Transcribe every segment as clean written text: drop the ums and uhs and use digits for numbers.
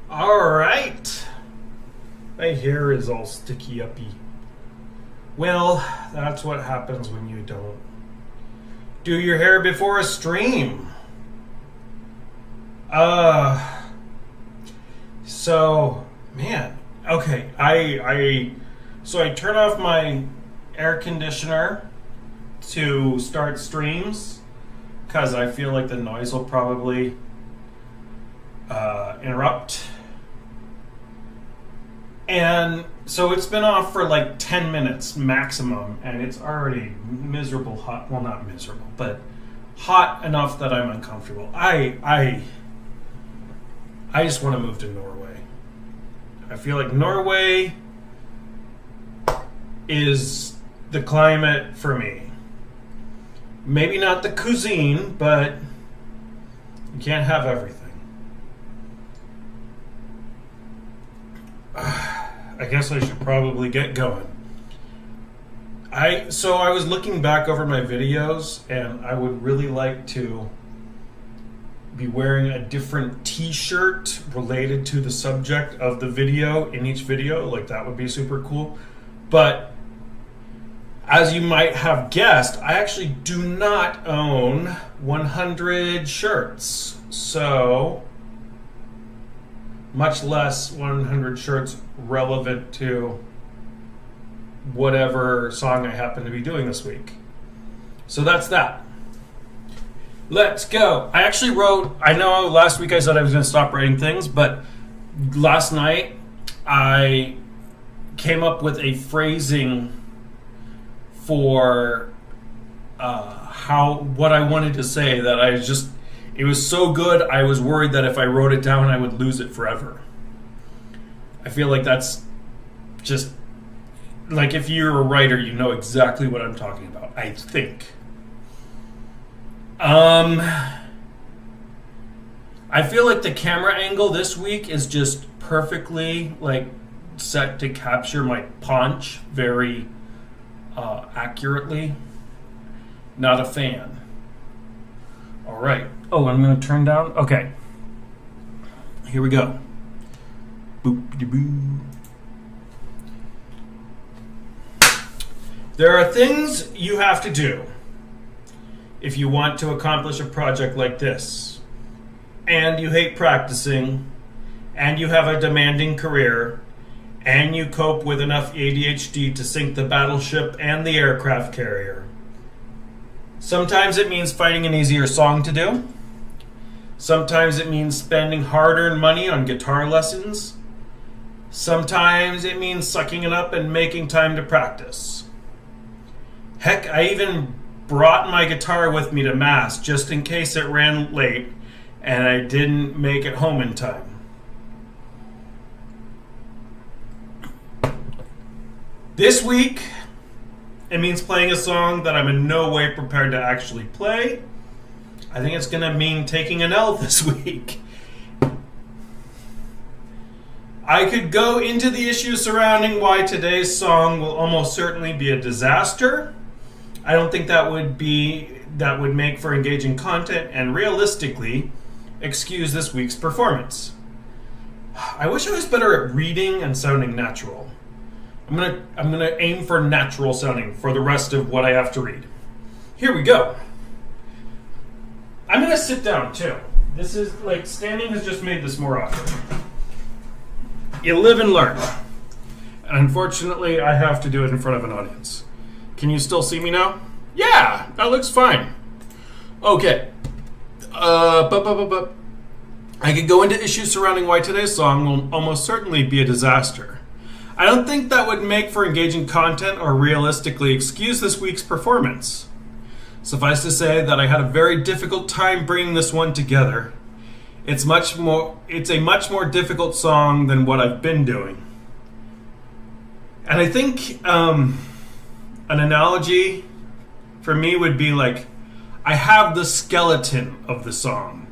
All right. My hair is all sticky uppy. Well, that's what happens when you don't do your hair before a stream. Okay. I turn off my air conditioner to start streams because I feel like the noise will probably interrupt. And so it's been off for like 10 minutes maximum, and it's already miserable hot. Well, not miserable, but hot enough that I'm uncomfortable. I just want to move to Norway. I feel like Norway is the climate for me. Maybe not the cuisine, but you can't have everything. I guess I should probably get going. I was looking back over my videos, and I would really like to be wearing a different t-shirt related to the subject of the video in each video. Like, that would be super cool. But as you might have guessed, I actually do not own 100 shirts. So, much less 100 shirts relevant to whatever song I happen to be doing this week. So that's that. Let's go. I actually wrote, I know last week I said I was going to stop writing things, but last night I came up with a phrasing for what I wanted to say that it was so good I was worried that if I wrote it down I would lose it forever. I feel like that's just, like, if you're a writer, you know exactly what I'm talking about, I think. I feel like the camera angle this week is just perfectly, like, set to capture my paunch very accurately. Not a fan. All right. Oh, I'm going to turn down? Okay. Here we go. Boop-de-boo. There are things you have to do if you want to accomplish a project like this, and you hate practicing, and you have a demanding career, and you cope with enough ADHD to sink the battleship and the aircraft carrier. Sometimes it means finding an easier song to do. Sometimes it means spending hard-earned money on guitar lessons. Sometimes it means sucking it up and making time to practice. Heck, I even brought my guitar with me to Mass just in case it ran late and I didn't make it home in time. This week, it means playing a song that I'm in no way prepared to actually play. I think it's going to mean taking an L this week. I could go into the issues surrounding why today's song will almost certainly be a disaster. I don't think that would make for engaging content and realistically excuse this week's performance. I wish I was better at reading and sounding natural. I'm gonna aim for natural sounding for the rest of what I have to read. Here we go. I'm gonna sit down too. This is like, standing has just made this more awkward. You live and learn. And unfortunately, I have to do it in front of an audience. Can you still see me now? Yeah, that looks fine. Okay. I could go into issues surrounding why today's song will almost certainly be a disaster. I don't think that would make for engaging content or realistically excuse this week's performance. Suffice to say that I had a very difficult time bringing this one together. It's a much more difficult song than what I've been doing. And I think an analogy for me would be like, I have the skeleton of the song,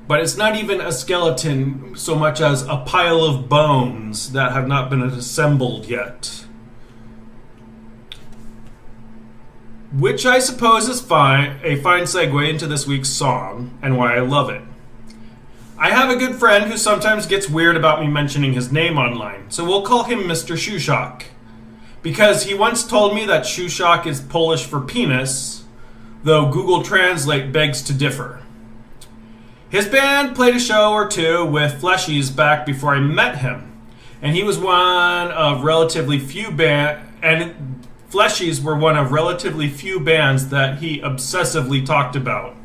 but it's not even a skeleton so much as a pile of bones that have not been assembled yet. Which I suppose is a fine segue into this week's song and why I love it. I have a good friend who sometimes gets weird about me mentioning his name online, so we'll call him Mr. Shoeshock. Because he once told me that Shoeshock is Polish for penis, though Google Translate begs to differ. His band played a show or two with Fleshies back before I met him, and he was one of relatively few Fleshies were one of relatively few bands that he obsessively talked about.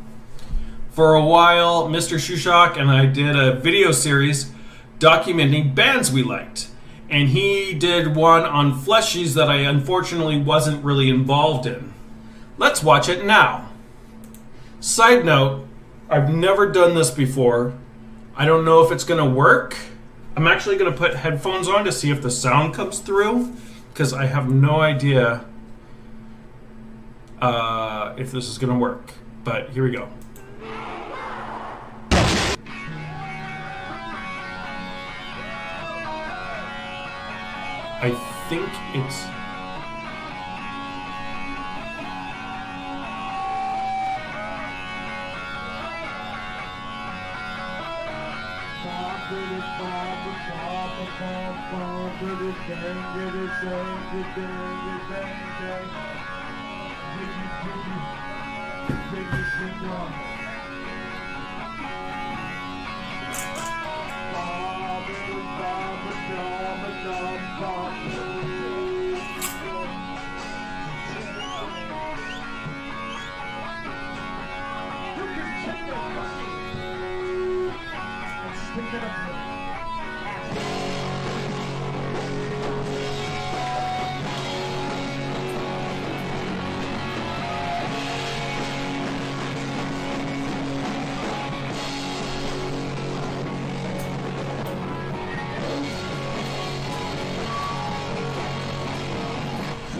For a while, Mr. Shoeshock and I did a video series documenting bands we liked, and he did one on Fleshies that I unfortunately wasn't really involved in. Let's watch it now. Side note, I've never done this before. I don't know if it's going to work. I'm actually going to put headphones on to see if the sound comes through, because I have no idea if this is going to work. But here we go. I think it's...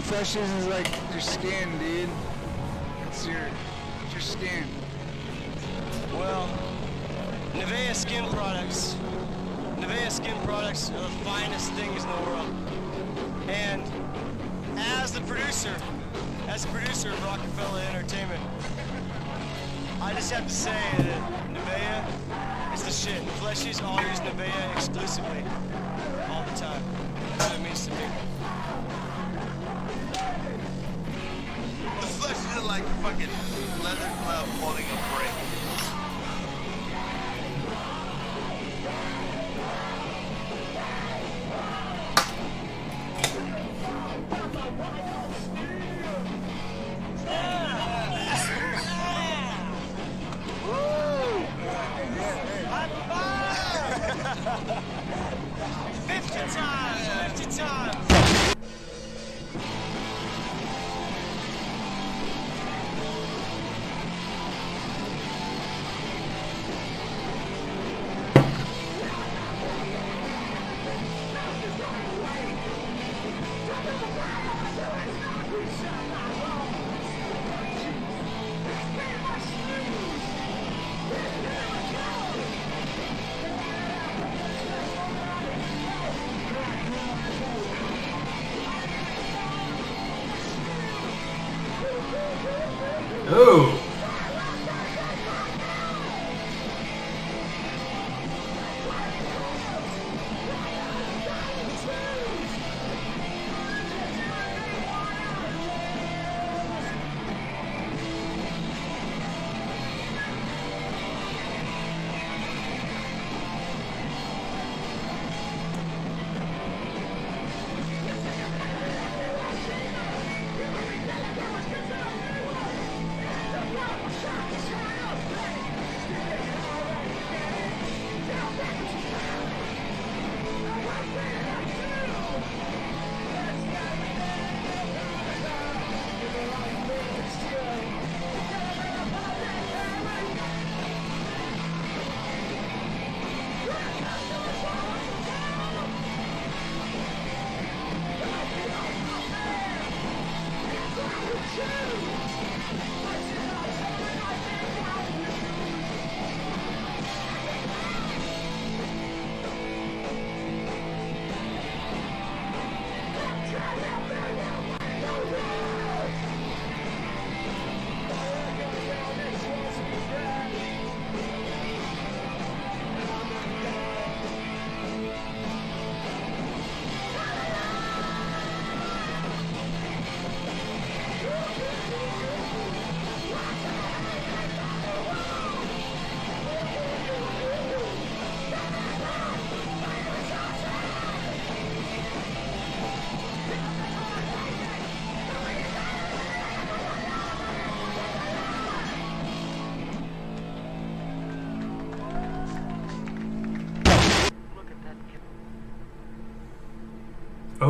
Fleshies is like your skin, dude. It's your skin. Well, Nivea skin products. Nivea skin products are the finest things in the world. And as the producer of Rockefeller Entertainment, I just have to say that Nivea is the shit. Fleshies all use Nivea exclusively, all the time. That's what it means to me. The Fleshies are like fucking leather glove holding a break.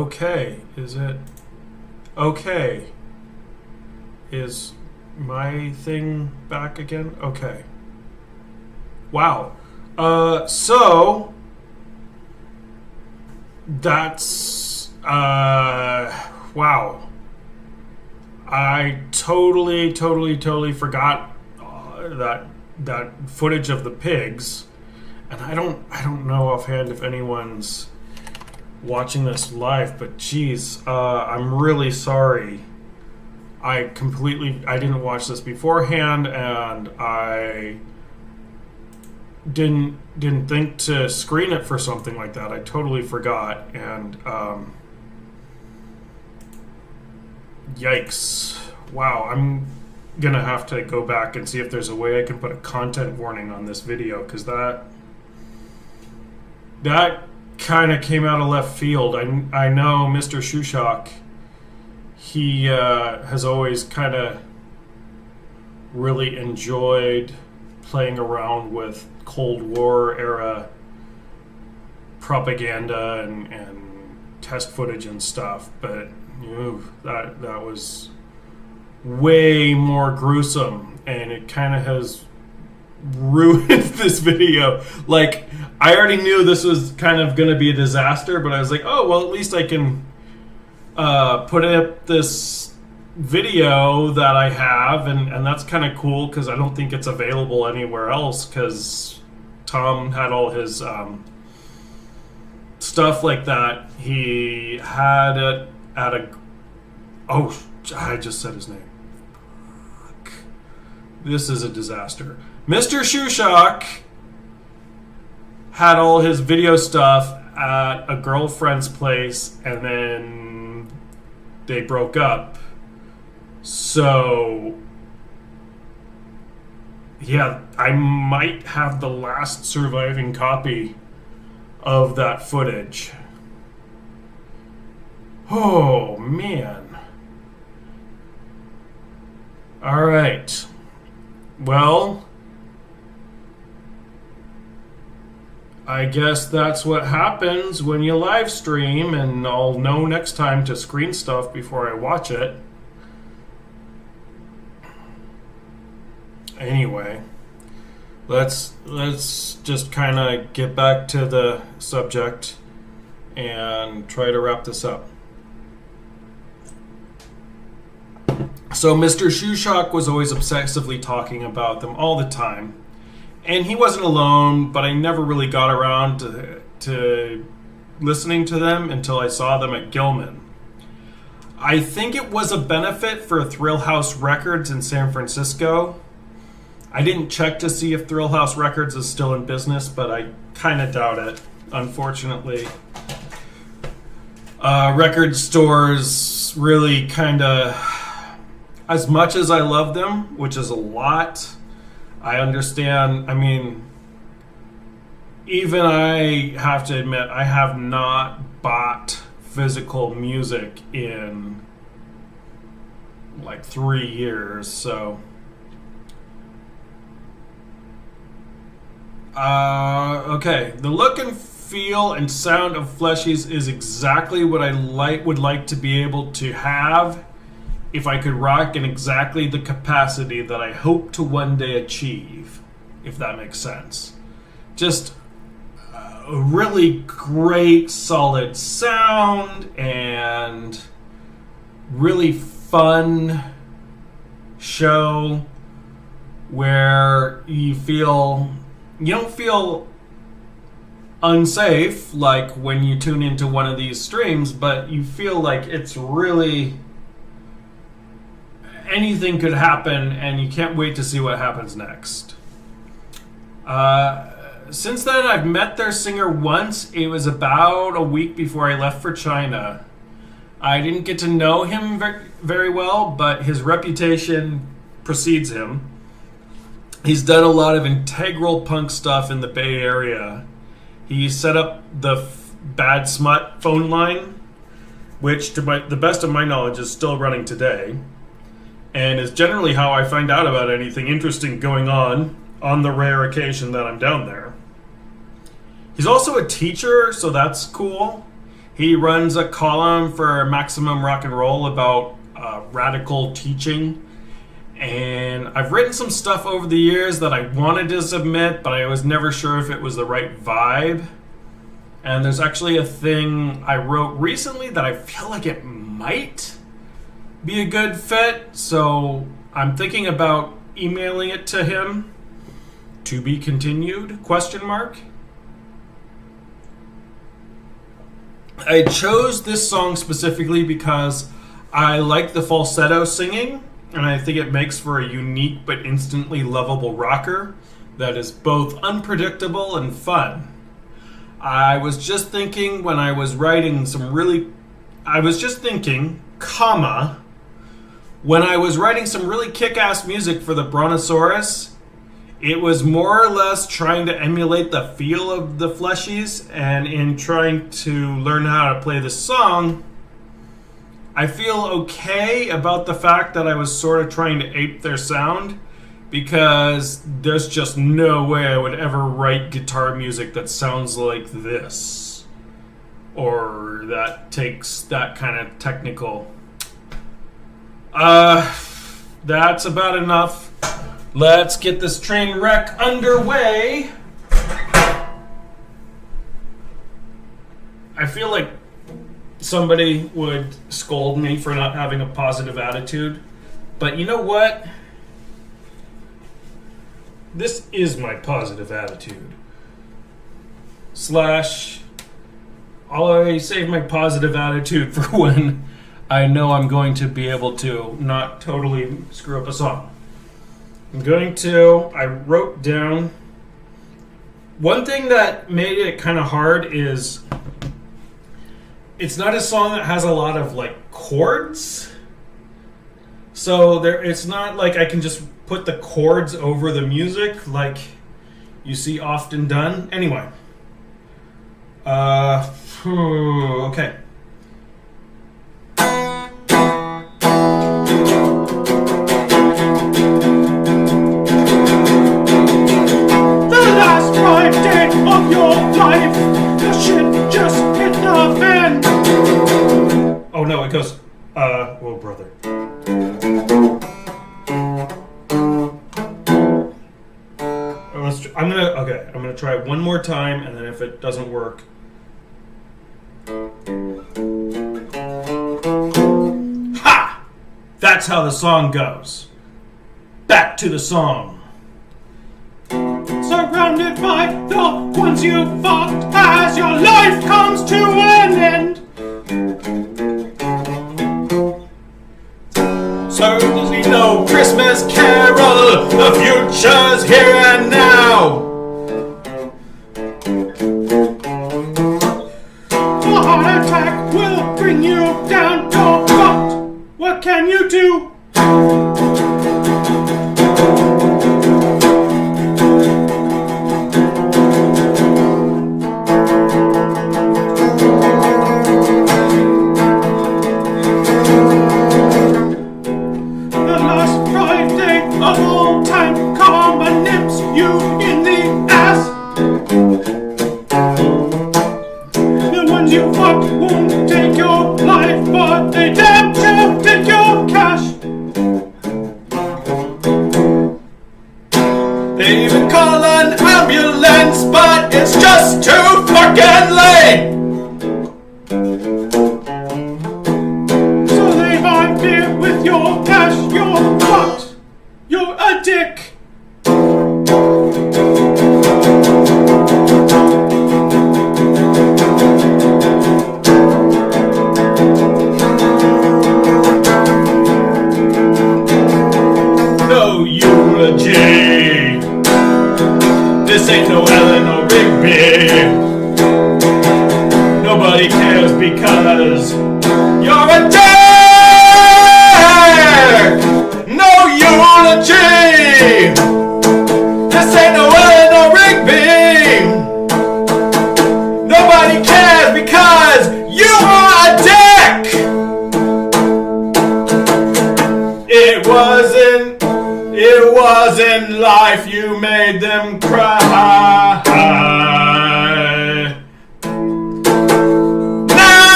okay. Is it okay? Is my thing back again? Okay. Wow. So that's wow. I totally forgot that footage of the pigs, and I don't know offhand if anyone's watching this live, but geez, I'm really sorry. I didn't watch this beforehand, and I didn't think to screen it for something like that. I totally forgot, and yikes. Wow, I'm gonna have to go back and see if there's a way I can put a content warning on this video, because that kind of came out of left field. I know Mr. Shushak, he has always kind of really enjoyed playing around with Cold War era propaganda and test footage and stuff, but that was way more gruesome, and it kind of has ruined this video. Like, I already knew this was kind of going to be a disaster, but I was like, oh, well, at least I can put up this video that I have, and that's kind of cool, because I don't think it's available anywhere else, because Tom had all his stuff like that. He had it at a... Oh, I just said his name. Fuck. This is a disaster. Mr. Shushak had all his video stuff at a girlfriend's place, and then they broke up. So, yeah, I might have the last surviving copy of that footage. Oh, man. All right. Well, I guess that's what happens when you live stream, and I'll know next time to screen stuff before I watch it. Anyway, let's just kind of get back to the subject and try to wrap this up. So Mr. Shushak was always obsessively talking about them all the time. And he wasn't alone, but I never really got around to listening to them until I saw them at Gilman. I think it was a benefit for Thrill House Records in San Francisco. I didn't check to see if Thrill House Records is still in business, but I kind of doubt it, unfortunately. Record stores really kind of... As much as I love them, which is a lot... I understand. I mean, even I have to admit, I have not bought physical music in like 3 years. So, okay. The look and feel and sound of Fleshies is exactly what I would like to be able to have if I could rock in exactly the capacity that I hope to one day achieve, if that makes sense. Just a really great, solid sound and really fun show where you don't feel unsafe like when you tune into one of these streams, but you feel like it's really... anything could happen, and you can't wait to see what happens next. Since then, I've met their singer once. It was about a week before I left for China. I didn't get to know him very well, but his reputation precedes him. He's done a lot of integral punk stuff in the Bay Area. He set up the Bad Smut phone line, which, to the best of my knowledge, is still running today, and is generally how I find out about anything interesting going on the rare occasion that I'm down there. He's also a teacher, so that's cool. He runs a column for Maximum Rock and Roll about radical teaching. And I've written some stuff over the years that I wanted to submit, but I was never sure if it was the right vibe. And there's actually a thing I wrote recently that I feel like it might be a good fit. So I'm thinking about emailing it to him. To be continued? ? I chose this song specifically because I like the falsetto singing, and I think it makes for a unique but instantly lovable rocker that is both unpredictable and fun. I was just thinking when I was writing when I was writing some really kick-ass music for the Brontosaurus, it was more or less trying to emulate the feel of the Fleshies, and in trying to learn how to play the song, I feel okay about the fact that I was sort of trying to ape their sound, because there's just no way I would ever write guitar music that sounds like this, or that takes that kind of technical. That's about enough. Let's get this train wreck underway. I feel like somebody would scold me for not having a positive attitude, but you know what? This is my positive attitude. I'll save my positive attitude for when I know I'm going to be able to not totally screw up a song. I wrote down, one thing that made it kind of hard is it's not a song that has a lot of like chords. So it's not like I can just put the chords over the music like you see often done. Anyway. Okay. Of your life, the shit just hit the fan. Oh no, it goes, whoa, brother. I'm gonna try it one more time, and then if it doesn't work. Ha! That's how the song goes. Back to the song. Surrounded by the ones you fucked as your life comes to an end. Certainly no Christmas carol, the future's here and now. A heart attack will bring you down, you're fucked. What can you do? This ain't no Ellen or Rigby. Nobody cares because you're a dick. No eulogy. This ain't no Ellen or Rigby. Nobody cares because you are a dick. It wasn't life, you made them cry. Now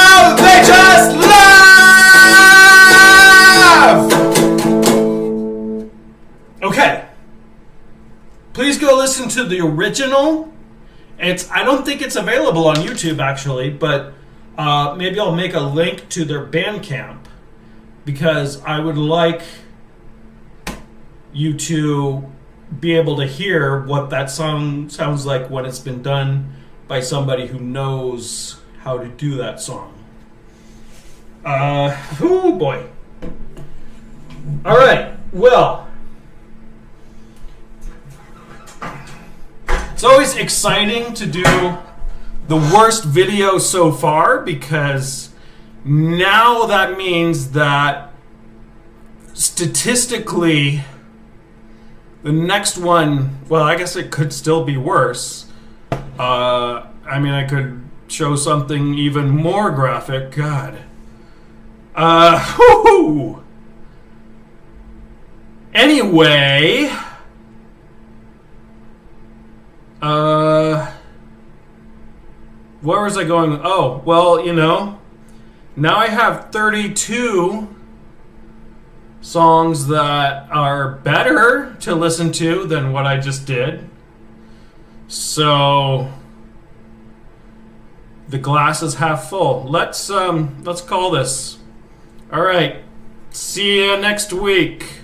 listen to the original. I don't think it's available on YouTube actually, but maybe I'll make a link to their Bandcamp because I would like you to be able to hear what that song sounds like when it's been done by somebody who knows how to do that song. Oh boy. All right. Well, it's always exciting to do the worst video so far because now that means that statistically the next one, well, I guess it could still be worse. I mean, I could show something even more graphic. God. Whoo! Anyway, where was I going? Oh, well, now I have 32 songs that are better to listen to than what I just did. So the glass is half full. Let's call this. All right. See you next week.